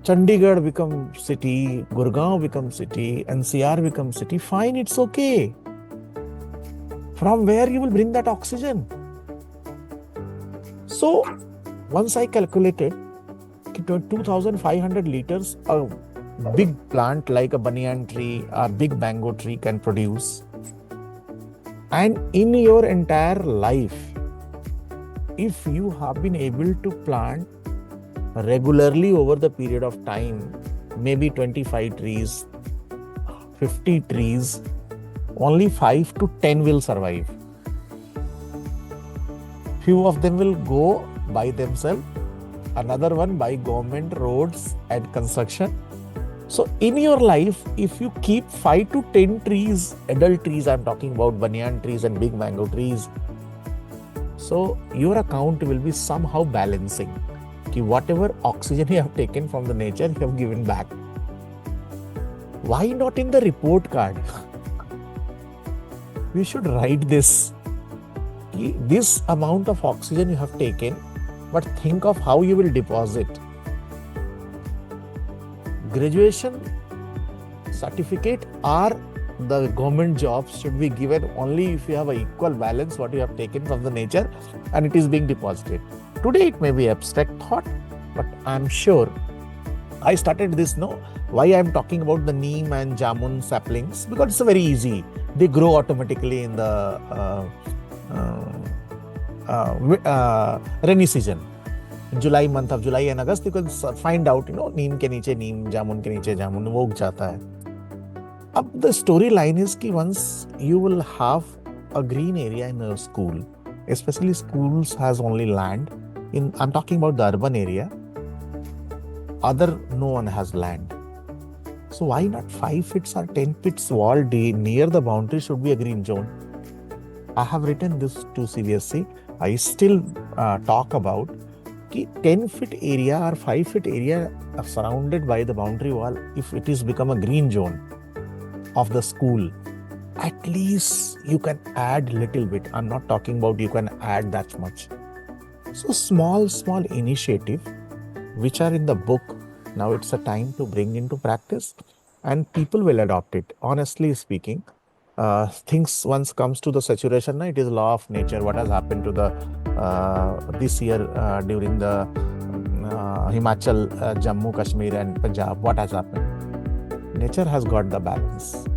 Chandigarh become city, Gurgaon become city, NCR become city. Fine, it's okay. From where you will bring that oxygen? So once I calculated 2,500 liters a big plant like a banyan tree or big mango tree can produce. And in your entire life, if you have been able to plant regularly over the period of time, maybe 25 trees, 50 trees, only 5 to 10 will survive. Few of them will go by themselves, another one by government roads and construction. So in your life, if you keep 5 to 10 trees, adult trees, I'm talking about banyan trees and big mango trees, so your account will be somehow balancing. Ki whatever oxygen you have taken from the nature, you have given back. Why not in the report card? We should write this. Ki this amount of oxygen you have taken, but think of how you will deposit. Graduation certificate or the government jobs should be given only if you have an equal balance what you have taken from the nature and it is being deposited. Today it may be abstract thought, but I'm sure I started this why I'm talking about the neem and jamun saplings, because it's very easy. They grow automatically in the rainy season. July, month of July and August, you can find out, neem ke niche neem, jamun ke niche jamun, wo ug jata hai. Ab the storyline is कि once you will have a green area in a school, especially schools has only land. I'm talking about the urban area. No one has land. So why not 5 feet or 10 feet wall near the boundary should be a green zone? I have written this to CBSE. I still talk about 10 feet area or 5 feet area surrounded by the boundary wall, if it is become a green zone of the school, at least you can add little bit. I'm not talking about you can add that much. So small initiative which are in the book, now it's a time to bring into practice and people will adopt it. Honestly speaking, things once comes to the saturation, it is law of nature. What has happened to the this year during the Himachal, Jammu, Kashmir and Punjab, what has happened? Nature has got the balance,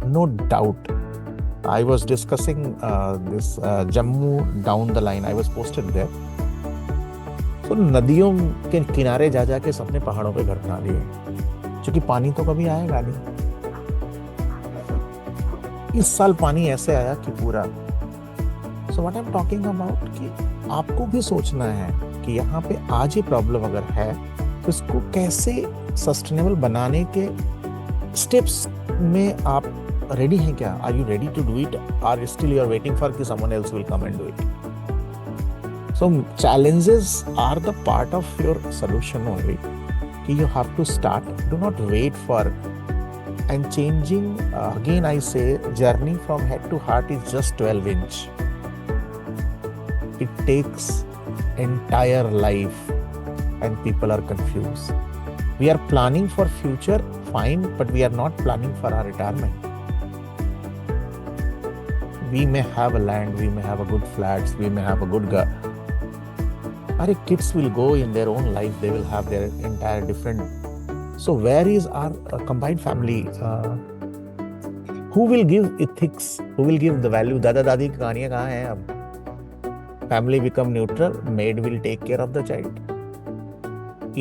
no doubt. I was discussing this Jammu down the line. I was posted there. तो नदियों के किनारे जा जाके सबने पहाड़ों पे घर बना लिए, क्योंकि पानी तो कभी आएगा नहीं. इस साल पानी ऐसे आया कि पूरा. So what I am talking about कि आपको भी सोचना है कि यहाँ पे आज ही प्रॉब्लम अगर है तो इसको कैसे सस्टेनेबल बनाने के स्टेप्स में आप रेडी हैं क्या? Are you ready to do it, are still you are waiting for कि someone else will come and do it? So challenges are the part of your solution only. You have to start. Do not wait for. And changing, again I say, journey from head to heart is just 12 inch. It takes entire life and people are confused. We are planning for future, fine, but we are not planning for our retirement. We may have a land, we may have a good flats, we may have a good our kids will go in their own life, they will have their entire different. So where is our combined family? Who will give ethics? Who will give the value? Dada dadi की कहानियाँ कहाँ हैं अब? Family become neutral, maid will take care of the child.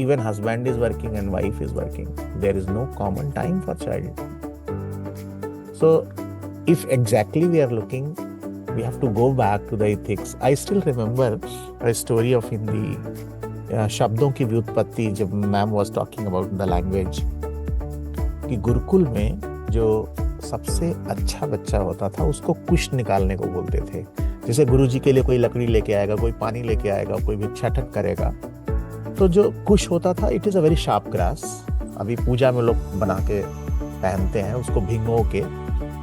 Even husband is working and wife is working. There is no common time for child. So if exactly we are looking, we have to go back to the ethics. I still remember a story of Hindi शब्दों की व्युत्पत्ति, जब ma'am was talking about the language, कि गुरुकुल में जो सबसे अच्छा बच्चा होता था उसको कुश निकालने को बोलते थे. जैसे गुरुजी के लिए कोई लकड़ी लेके आएगा, कोई पानी लेके आएगा, कोई भिक्षाटन करेगा, तो जो कुश होता था, it is a very sharp grass. अभी पूजा में लोग बना के पहनते हैं, उसको भिंगो के.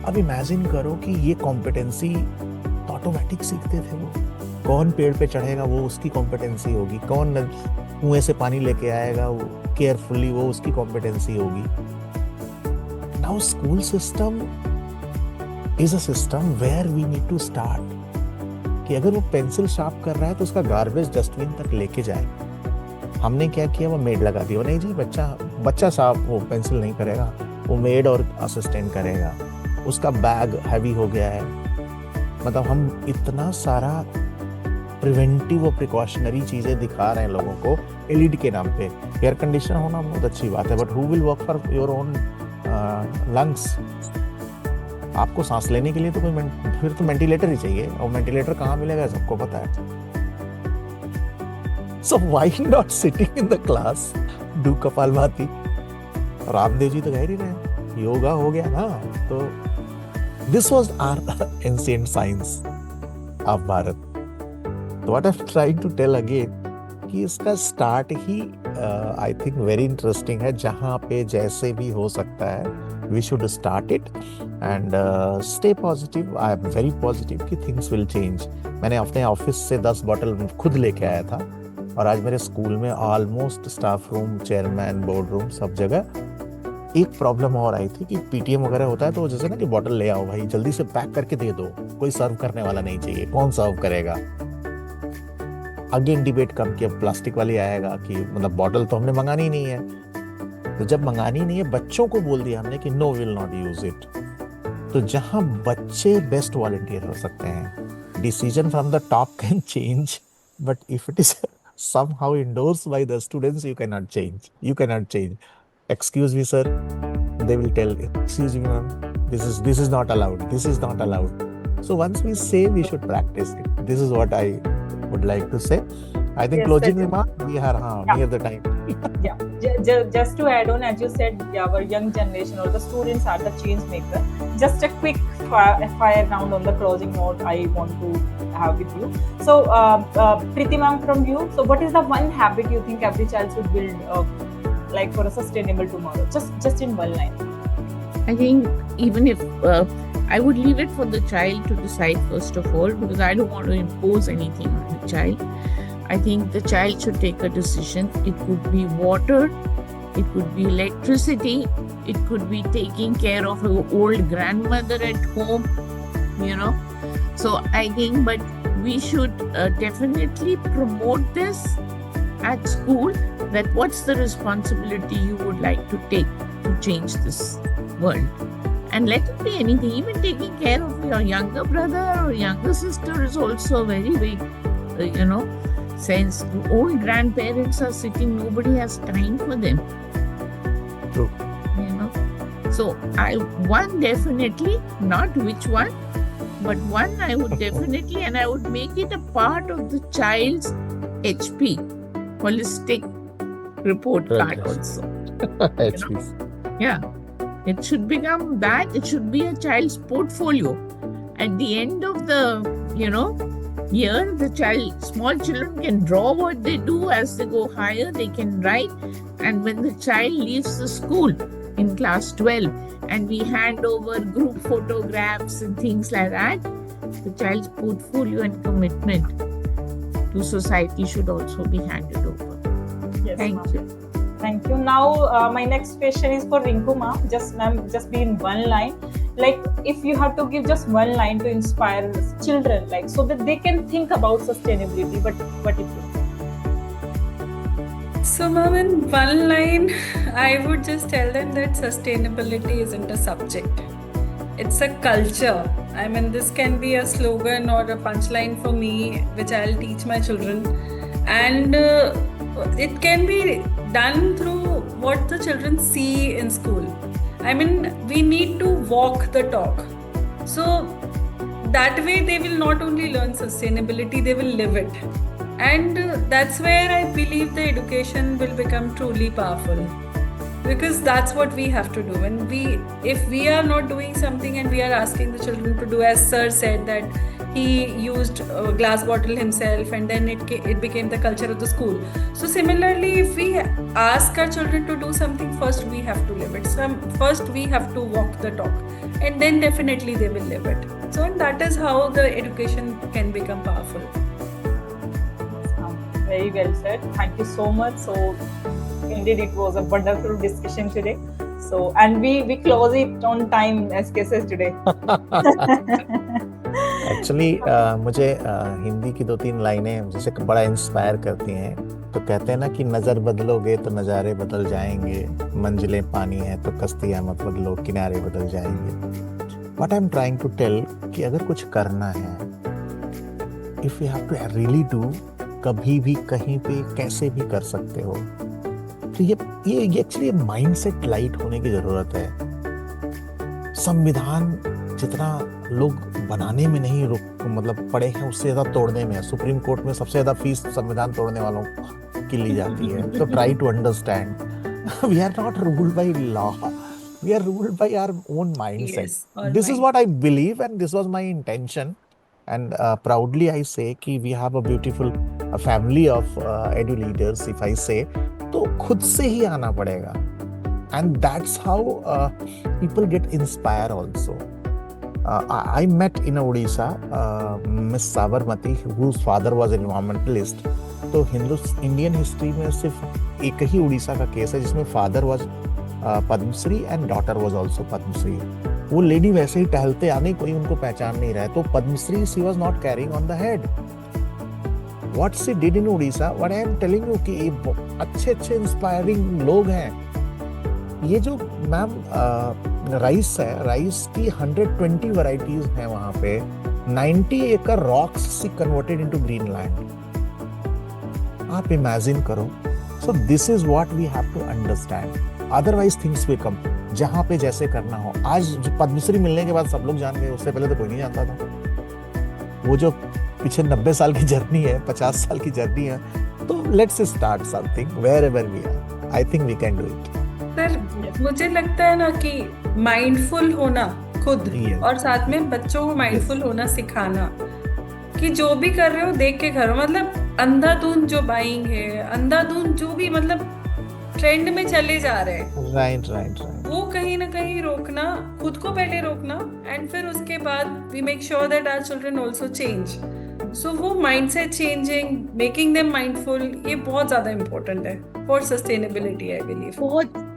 अब इमेजिन करो कि ये कॉम्पिटेंसी ऑटोमेटिक सीखते थे वो. कौन पेड़ पे चढ़ेगा वो उसकी कॉम्पिटेंसी होगी, कौन कुएं से पानी लेके आएगा वो केयरफुली, वो उसकी कॉम्पिटेंसी होगी. Now school system is a system where we need to start कि अगर वो पेंसिल शार्प कर रहा है तो उसका गार्बेज डस्टबिन तक लेके जाए. हमने क्या किया, वो मेड लगा दिया. नहीं जी, बच्चा साहब वो पेंसिल नहीं करेगा, वो मेड और असिस्टेंट करेगा. उसका बैग हैवी हो गया है. मतलब हम इतना सारा प्रिवेंटिव और प्रिकॉशनरी चीजें दिखा रहे हैं लोगों को एलईडी के नाम पे. एयर कंडीशनर होना बहुत अच्छी बात है, but who will work for your own lungs? आपको सांस लेने के लिए तो फिर तो वेंटिलेटर ही चाहिए, और वेंटिलेटर कहाँ मिलेगा सबको पता है. So why not sitting in the class, do kapalbhati. Ramdev ji तो कह ही रहे हैं योगा हो गया ना. तो this was our ancient science of Bharat. तो what I am trying to tell again कि इसका स्टार्ट ही आई थिंक वेरी इंटरेस्टिंग है. जहाँ पे जैसे भी हो सकता है we should start it and stay positive. I am very positive कि थिंग्स विल चेंज. मैंने अपने ऑफिस से 10 बॉटल खुद लेके आया था, और आज मेरे स्कूल में almost staff room, chairman, board room, सब जगह एक प्रॉब्लम और आई थी कि पीटीएम वगैरह होता है तो जैसे ना कि बॉटल ले आओ भाई, जल्दी से पैक करके दे दो, कोई सर्व करने वाला नहीं चाहिए. कौन सर्व करेगा? अगेन डिबेट कम किया, प्लास्टिक वाली आएगा कि मतलब बॉटल तो हमने मंगानी नहीं है. तो जब मंगानी नहीं है, बच्चों को बोल दिया हमने कि no will not use it. तो जहां बच्चे बेस्ट वॉलंटियर हो सकते हैं, decision from the top can change, but if it is somehow endorsed by the students, you cannot change. Excuse me sir, they will tell, excuse me ma'am, this is not allowed. So once we say, we should practice it. This is what I would like to say. I think Yes, closing that- remark, we are near the time. Yeah, just to add on, as you said, our young generation or the students are the change maker. Just a quick fire round on the closing note I want to have with you. So, Preeti ma'am, from you, so what is the one habit you think every child should build, like for a sustainable tomorrow? Just in one line. I think even if I would leave it for the child to decide first of all, because I don't want to impose anything on the child. I think the child should take a decision. It could be water, it could be electricity, it could be taking care of an old grandmother at home, you know. So I think, but we should definitely promote this at school, that what's the responsibility you would like to take to change this world. And let it be anything, even taking care of your younger brother or younger sister is also a very big, sense. Old grandparents are sitting, nobody has time for them. True. So one definitely, not which one, but one I would definitely, and I would make it a part of the child's HP, holistic report card also. Yeah. It should become that. It should be a child's portfolio. At the end of the, year, small children can draw what they do. As they go higher, they can write. And when the child leaves the school in class 12, and we hand over group photographs and things like that, the child's portfolio and commitment to society should also be handed over. Yes, Thank you. Thank you. Now, my next question is for Rinku ma'am. Just be in one line. Like, if you have to give just one line to inspire children, like, so that they can think about sustainability, what it is? So, ma'am, in one line, I would just tell them that sustainability isn't a subject. It's a culture. I mean, this can be a slogan or a punchline for me, which I'll teach my children. And it can be done through what the children see in school. I mean, we need to walk the talk. So that way they will not only learn sustainability, they will live it. And that's where I believe the education will become truly powerful. Because that's what we have to do. And if we are not doing something and we are asking the children to do, as sir said, that he used a glass bottle himself and then it became the culture of the school. So similarly, if we ask our children to do something, first we have to live it. So first we have to walk the talk, and then definitely they will live it. So and that is how the education can become powerful. Very well said. Thank you so much. So indeed, it was a wonderful discussion today. So, and we close it on time, as cases today. Actually मुझे हिंदी की 2-3 लाइनें जैसे बड़ा inspire करती हैं. तो कहते हैं ना कि नज़र बदलोगे तो नज़ारे बदल जाएंगे, मंजिलें पानी है तो कश्तियाँ मत बदलो, किनारे बदल जाएंगे. What I am trying to tell कि अगर कुछ करना है, if you have to really do, कभी भी कहीं पे कैसे भी कर सकते हो. तो ये एक्चुअली माइंडसेट लाइट होने की जरूरत है. संविधान जितना लोग बनाने में नहीं मतलब पड़े हैं, उससे ज्यादा तोड़ने में है. सुप्रीम कोर्ट में सबसे ज्यादा फीस संविधान तोड़ने वालों की ली जाती है. तो try to understand, we are not ruled by law, we are ruled by our own mindset. This is what I believe and this was my intention. And proudly I say कि we have a beautiful family of edu leaders. If I say, तो खुद से ही आना पड़ेगा. And that's how people get inspired also. I met in Odisha Miss Sabarmati, whose father was an environmentalist. तो Indian history में सिर्फ एक ही उड़ीसा का केस है जिसमें father was Padmashri and daughter was also Padmashri. वो लेडी वैसे ही टहलते आने, कोई उनको पहचान नहीं रहा है. तो Padmashri she was not carrying on the head. What she did in Orissa, what I am telling you कि अच्छे इंस्पायरिंग लोग हैं. ये जो मैम राइस है, राइस की 120 वैरायटीज हैं वहां पे. 90 एकड़ rocks see converted into green land. आप इमेजिन करो. So this is what we have to understand. Otherwise things will come. जहाँ पे जैसे करना हो. आज पद्मश्री मिलने के बाद सब लोग जान गए, उससे पहले तो कोई नहीं जानता था. वो जो पीछे 90 साल की जर्नी है, 50 साल की जर्नी है. तो let's start something wherever we are. I think we can do it. Sir, मुझे लगता है ना कि माइंडफुल होना खुद, और साथ में बच्चों को माइंडफुल होना सिखाना कि जो भी कर रहे हो देख के करो. मतलब अंधाधुंध जो बाइंग है, अंधाधुंध जो भी मतलब ट्रेंड में चले जा रहे हैं, राइट, वो कहीं ना कहीं रोकना, खुद को पहले रोकना, एंड फिर उसके बाद we make sure that our children also change. So वो mindset changing, making them mindful, ये बहुत ज्यादा इम्पोर्टेंट है फॉर सस्टेनेबिलिटी. आई बिलीव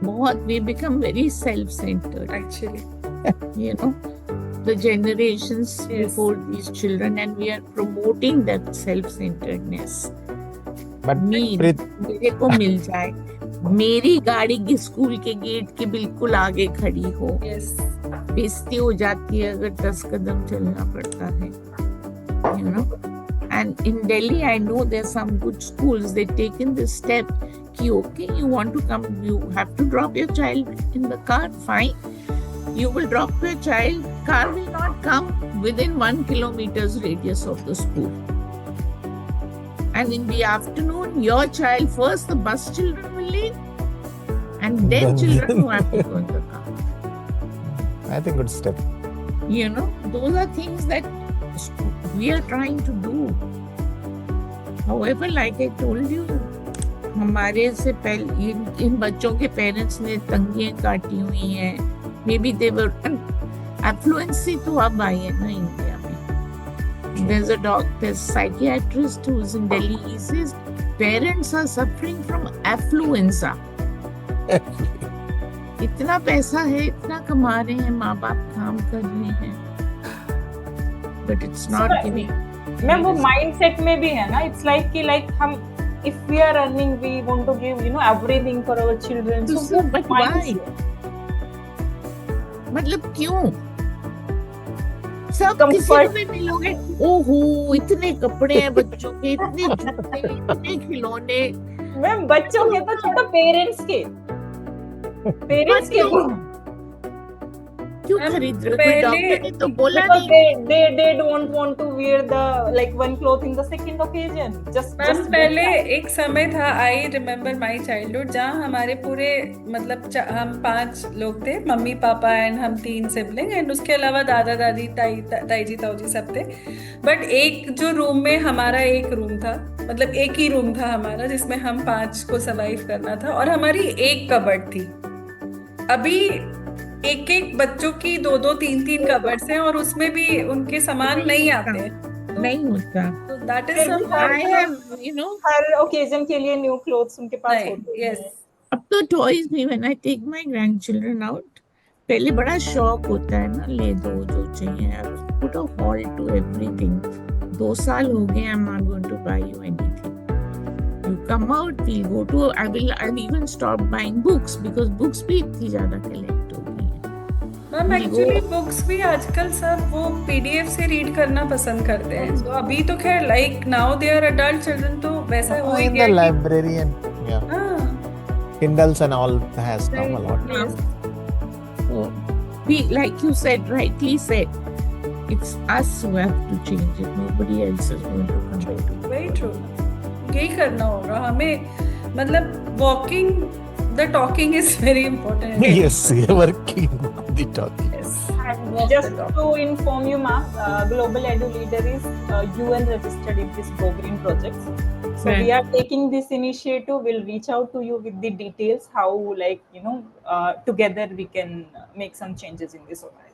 बहुत we become very self-centered actually. the generations Yes. before these children, and we are promoting that self-centeredness. But Mir मेरे को मिल जाए, मेरी गाड़ी के स्कूल के गेट के बिल्कुल आगे खड़ी हो, Yes. बेइज्जती हो जाती है अगर 10 कदम चलना पड़ता है, you know. And in Delhi, I know there are some good schools. They've taken this step. Ki okay, you want to come, you have to drop your child in the car. Fine, you will drop your child. Car will not come within 1 kilometer's radius of the school. And in the afternoon, your child first, the bus children will leave, and then children who have to go in the car. I think good step. You know, those are things that we are trying to do. However, like I told you, हमारे से पहले इन बच्चों के parents ने तंगियां काटी हुई हैं. Maybe they were affluency तो अब आई है ना इंडिया में. There's a psychiatrist who's in Delhi. He says parents are suffering from affluenza. इतना पैसा है, इतना कमा रहे हैं, माँ बाप काम कर रहे हैं, but it's not giving. Ma'am वो माइंडसेट में भी है ना. It's like कि like हम if we are earning, we want to give everything for our children. So, but why? मतलब क्यों? सब किसी को भी मिलोगे, ओहो इतने कपड़े हैं बच्चों के, इतने जूते, इतने खिलौने. मैम बच्चों के तो छोड़ो, पेरेंट्स के क्यों खरीद रहे हो? कोई डॉक्टर ने तो बोला because नहीं. they don't want to wear the like one cloth in the second occasion. Just पहले एक समय था, आई रिमेम्बर माई चाइल्डहुड, जहाँ हमारे पूरे मतलब हम 5 लोग थे, मम्मी पापा एंड हम 3 सिबलिंग, एंड उसके अलावा दादा दादी ताई जी ताऊ जी सब थे. बट एक जो रूम में हमारा एक रूम था, मतलब एक ही रूम था हमारा, जिसमें हम 5 को सर्वाइव करना था, और हमारी एक कबर्ड थी. अभी एक बच्चों की 2 3 कबर्ड्स हैं, और उसमें भी उनके सामान नहीं आते. नहीं होता. So that is फिर भी some I have, you know, her occasion के लिए न्यू क्लोथ्स उनके पास होते हैं. yes. अब तो टॉयज भी when I take my grandchildren out, पहले बड़ा शौक होता है ना, ले दो जो चाहिए. I put a halt to everything. 2 साल हो गए, I'm not going to buy you anything. You come out, we'll go to. I've even stopped buying books because books भी इतनी ज्यादा collect हो गई हैं. मैम एक्चुअली बुक्स भी आजकल सब वो पीडीएफ से रीड करना पसंद करते हैं. तो अभी तो खैर like now they are adult children, तो वैसा हो ही In गया the कि library and yeah, हाँ, Kindles and all has come a lot. yes. So, like you said, rightly said, it's us who have to change it. Nobody else is going to come to. Very true. यही करना होगा हमें. मतलब walking the talking is very important. Yes, working on the talking. And just to inform you, ma'am, Global Edu Leader is UN registered in this Go Green project. So we are taking this initiative. We'll reach out to you with the details how, like together we can make some changes in this organization.